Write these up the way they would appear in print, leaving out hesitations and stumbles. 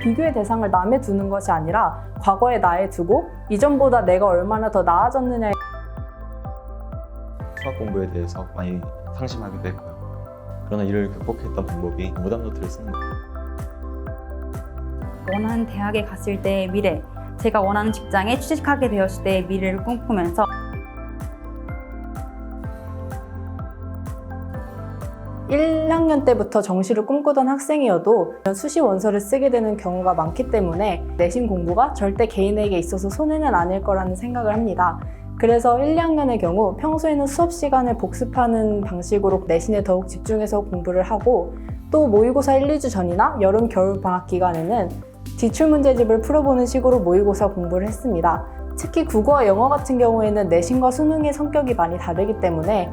비교의 대상을 남에 두는 것이 아니라 과거의 나에 두고 이전보다 내가 얼마나 더 나아졌느냐에 수학 공부에 대해서 많이 상심하기도 했고요. 그러나 이를 극복했던 방법이 오답 노트를 쓰는 거예요. 원하는 대학에 갔을 때의 미래, 제가 원하는 직장에 취직하게 되었을 때의 미래를 꿈꾸면서 1학년 때부터 정시를 꿈꾸던 학생이어도 수시 원서를 쓰게 되는 경우가 많기 때문에 내신 공부가 절대 개인에게 있어서 손해는 아닐 거라는 생각을 합니다. 그래서 1, 2학년의 경우 평소에는 수업 시간을 복습하는 방식으로 내신에 더욱 집중해서 공부를 하고 또 모의고사 1, 2주 전이나 여름, 겨울 방학 기간에는 기출문제집을 풀어보는 식으로 모의고사 공부를 했습니다. 특히 국어와 영어 같은 경우에는 내신과 수능의 성격이 많이 다르기 때문에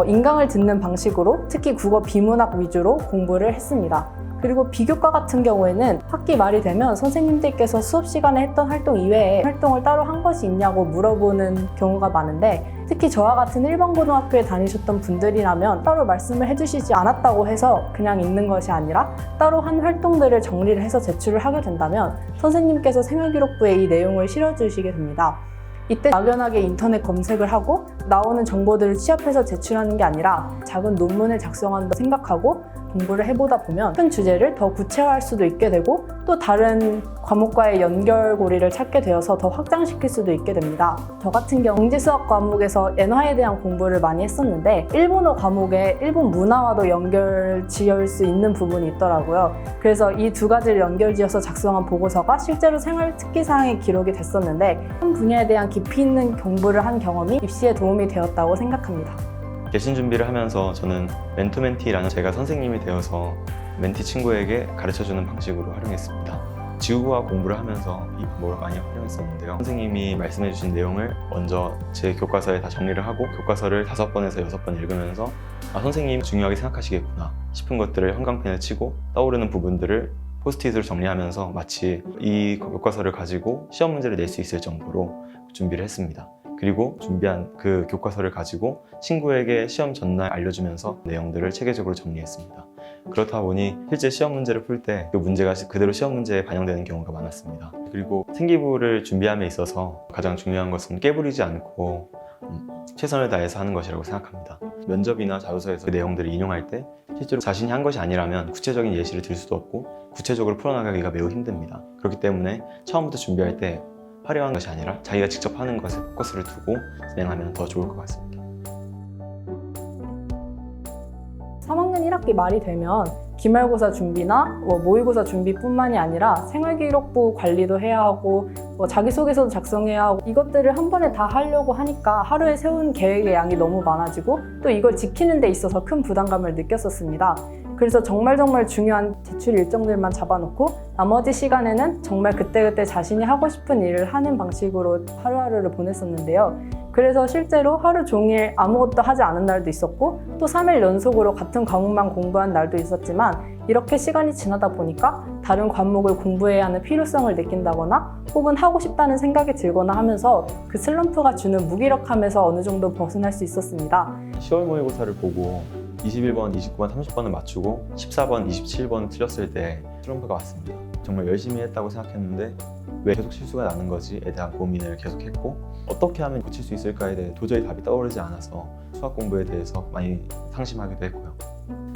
인강을 듣는 방식으로 특히 국어 비문학 위주로 공부를 했습니다. 그리고 비교과 같은 경우에는 학기 말이 되면 선생님들께서 수업 시간에 했던 활동 이외에 활동을 따로 한 것이 있냐고 물어보는 경우가 많은데 특히 저와 같은 일반 고등학교에 다니셨던 분들이라면 따로 말씀을 해주시지 않았다고 해서 그냥 있는 것이 아니라 따로 한 활동들을 정리를 해서 제출을 하게 된다면 선생님께서 생활기록부에 이 내용을 실어주시게 됩니다. 이때 막연하게 인터넷 검색을 하고 나오는 정보들을 취합해서 제출하는 게 아니라 작은 논문을 작성한다 생각하고 공부를 해보다 보면 큰 주제를 더 구체화할 수도 있게 되고 또 다른 과목과의 연결고리를 찾게 되어서 더 확장시킬 수도 있게 됩니다. 저 같은 경우 공지수학 과목에서 엔화에 대한 공부를 많이 했었는데 일본어 과목에 일본 문화와도 연결 지을 수 있는 부분이 있더라고요. 그래서 이 두 가지를 연결지어서 작성한 보고서가 실제로 생활 특기사항에 기록이 됐었는데 한 분야에 대한 깊이 있는 공부를 한 경험이 입시에 도움이 되었다고 생각합니다. 내신 준비를 하면서 저는 멘토멘티라는 제가 선생님이 되어서 멘티 친구에게 가르쳐주는 방식으로 활용했습니다. 지구과학 공부를 하면서 이 방법을 많이 활용했었는데요. 선생님이 말씀해주신 내용을 먼저 제 교과서에 다 정리를 하고 교과서를 5번에서 6번 읽으면서 선생님 중요하게 생각하시겠구나 싶은 것들을 형광펜에 치고 떠오르는 부분들을 포스트잇으로 정리하면서 마치 이 교과서를 가지고 시험 문제를 낼 수 있을 정도로 준비를 했습니다. 그리고 준비한 그 교과서를 가지고 친구에게 시험 전날 알려주면서 내용들을 체계적으로 정리했습니다. 그렇다 보니 실제 시험 문제를 풀 때 그 문제가 그대로 시험 문제에 반영되는 경우가 많았습니다. 그리고 생기부를 준비함에 있어서 가장 중요한 것은 깨부리지 않고 최선을 다해서 하는 것이라고 생각합니다. 면접이나 자소서에서 그 내용들을 인용할 때 실제로 자신이 한 것이 아니라면 구체적인 예시를 들 수도 없고 구체적으로 풀어나가기가 매우 힘듭니다. 그렇기 때문에 처음부터 준비할 때 화려한 것이 아니라 자기가 직접 하는 것에 포커스를 두고 진행하면 더 좋을 것 같습니다. 3학년 1학기 말이 되면 기말고사 준비나 모의고사 준비뿐만이 아니라 생활기록부 관리도 해야 하고 자기소개서도 작성해야 하고 이것들을 한 번에 다 하려고 하니까 하루에 세운 계획의 양이 너무 많아지고 또 이걸 지키는 데 있어서 큰 부담감을 느꼈었습니다. 그래서 정말 중요한 제출 일정들만 잡아놓고 나머지 시간에는 정말 그때그때 자신이 하고 싶은 일을 하는 방식으로 하루하루를 보냈었는데요. 그래서 실제로 하루 종일 아무것도 하지 않은 날도 있었고 또 3일 연속으로 같은 과목만 공부한 날도 있었지만 이렇게 시간이 지나다 보니까 다른 과목을 공부해야 하는 필요성을 느낀다거나 혹은 하고 싶다는 생각이 들거나 하면서 그 슬럼프가 주는 무기력함에서 어느 정도 벗어날 수 있었습니다. 10월 모의고사를 보고 21번, 29번, 30번을 맞추고 14번, 27번 틀렸을 때 슬럼프가 왔습니다. 정말 열심히 했다고 생각했는데 왜 계속 실수가 나는 거지에 대한 고민을 계속했고 어떻게 하면 고칠 수 있을까에 대해 도저히 답이 떠오르지 않아서 수학 공부에 대해서 많이 상심하기도 했고요.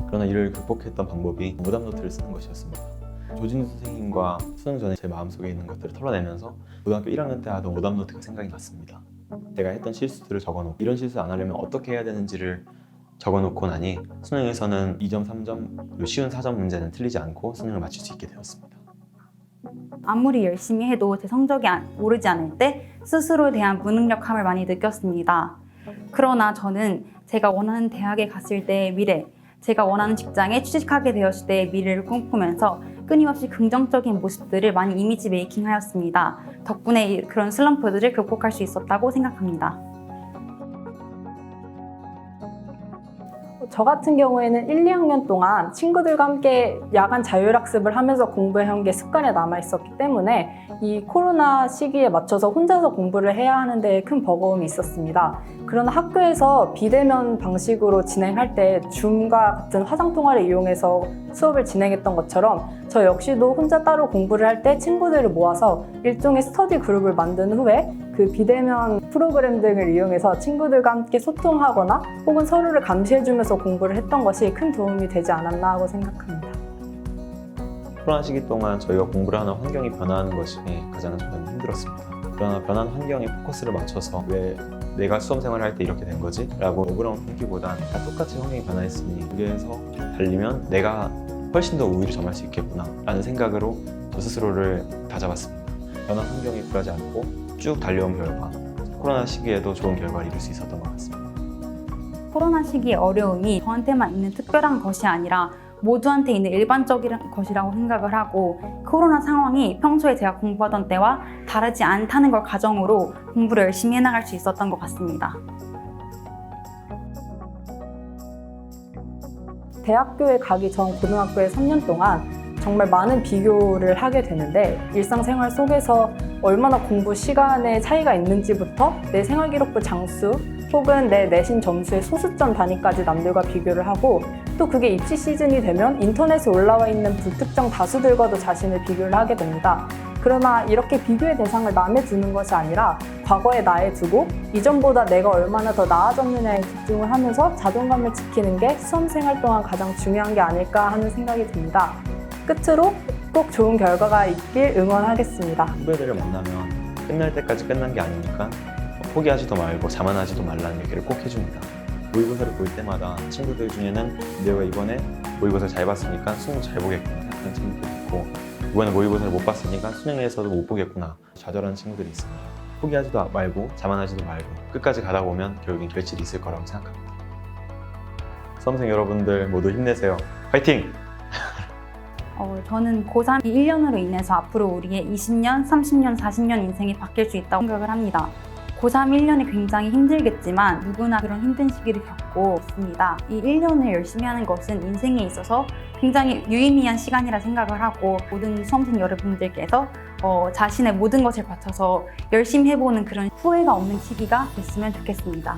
그러나 이를 극복했던 방법이 오답 노트를 쓰는 것이었습니다. 조진우 선생님과 수능 전에 제 마음속에 있는 것들을 털어내면서 고등학교 1학년 때 하던 오답 노트가 생각이 났습니다. 제가 했던 실수들을 적어놓고 이런 실수 안 하려면 어떻게 해야 되는지를 적어놓고 나니 수능에서는 2점, 3점, 쉬운 4점 문제는 틀리지 않고 수능을 맞출 수 있게 되었습니다. 아무리 열심히 해도 제 성적이 오르지 않을 때 스스로에 대한 무능력함을 많이 느꼈습니다. 그러나 저는 제가 원하는 대학에 갔을 때의 미래, 제가 원하는 직장에 취직하게 되었을 때의 미래를 꿈꾸면서 끊임없이 긍정적인 모습들을 많이 이미지 메이킹하였습니다. 덕분에 그런 슬럼프들을 극복할 수 있었다고 생각합니다. 저 같은 경우에는 1, 2학년 동안 친구들과 함께 야간 자율학습을 하면서 공부해온 게 습관에 남아있었기 때문에 이 코로나 시기에 맞춰서 혼자서 공부를 해야 하는 데 큰 버거움이 있었습니다. 그러나 학교에서 비대면 방식으로 진행할 때 줌과 같은 화상통화를 이용해서 수업을 진행했던 것처럼 저 역시도 혼자 따로 공부를 할 때 친구들을 모아서 일종의 스터디 그룹을 만든 후에 그 비대면 프로그램 등을 이용해서 친구들과 함께 소통하거나 혹은 서로를 감시해주면서 공부를 했던 것이 큰 도움이 되지 않았나 하고 생각합니다. 코로나 시기 동안 저희가 공부를 하는 환경이 변화하는 것이 가장 저는 힘들었습니다. 그러나 변한 환경에 포커스를 맞춰서 왜 내가 수험 생활을 할 때 이렇게 된 거지? 라고 억울함을 품기보단 다 똑같이 환경이 변화했으니 여기에서 달리면 내가 훨씬 더 우위를 점할 수 있겠구나 라는 생각으로 저 스스로를 다잡았습니다. 변한 환경에 굴하지 않고 쭉 달려온 결과 코로나 시기에도 좋은 결과를 이룰 수 있었던 것 같습니다. 코로나 시기의 어려움이 저한테만 있는 특별한 것이 아니라 모두한테 있는 일반적인 것이라고 생각을 하고 코로나 상황이 평소에 제가 공부하던 때와 다르지 않다는 걸 가정으로 공부를 열심히 해나갈 수 있었던 것 같습니다. 대학교에 가기 전 고등학교의 3년 동안 정말 많은 비교를 하게 되는데 일상생활 속에서 얼마나 공부 시간의 차이가 있는지부터 내 생활기록부 장수 혹은 내 내신 점수의 소수점 단위까지 남들과 비교를 하고 또 그게 입시 시즌이 되면 인터넷에 올라와 있는 불특정 다수들과도 자신을 비교를 하게 됩니다. 그러나 이렇게 비교의 대상을 남에 두는 것이 아니라 과거의 나에 두고 이전보다 내가 얼마나 더 나아졌느냐에 집중을 하면서 자존감을 지키는 게 수험생활 동안 가장 중요한 게 아닐까 하는 생각이 듭니다. 끝으로 꼭 좋은 결과가 있길 응원하겠습니다. 후배들을 만나면 끝날 때까지 끝난 게 아니니까 포기하지도 말고 자만하지도 말라는 얘기를 꼭 해줍니다. 모의고사를 볼 때마다 친구들 중에는 내가 이번에 모의고사 잘 봤으니까 수능 잘 보겠구나 생각하는 친구들이 있고 이번에 모의고사를 못 봤으니까 수능에서도 못 보겠구나 좌절하는 친구들이 있습니다. 포기하지도 말고 자만하지도 말고 끝까지 가다 보면 결국엔 결실이 있을 거라고 생각합니다. 수험생 여러분들 모두 힘내세요. 화이팅! 저는 고3 이 1년으로 인해서 앞으로 우리의 20년, 30년, 40년 인생이 바뀔 수 있다고 생각을 합니다. 고3 1년이 굉장히 힘들겠지만 누구나 그런 힘든 시기를 겪고 있습니다. 이 1년을 열심히 하는 것은 인생에 있어서 굉장히 유의미한 시간이라 생각을 하고 모든 수험생 여러분들께서 자신의 모든 것을 바쳐서 열심히 해보는 그런 후회가 없는 시기가 됐으면 좋겠습니다.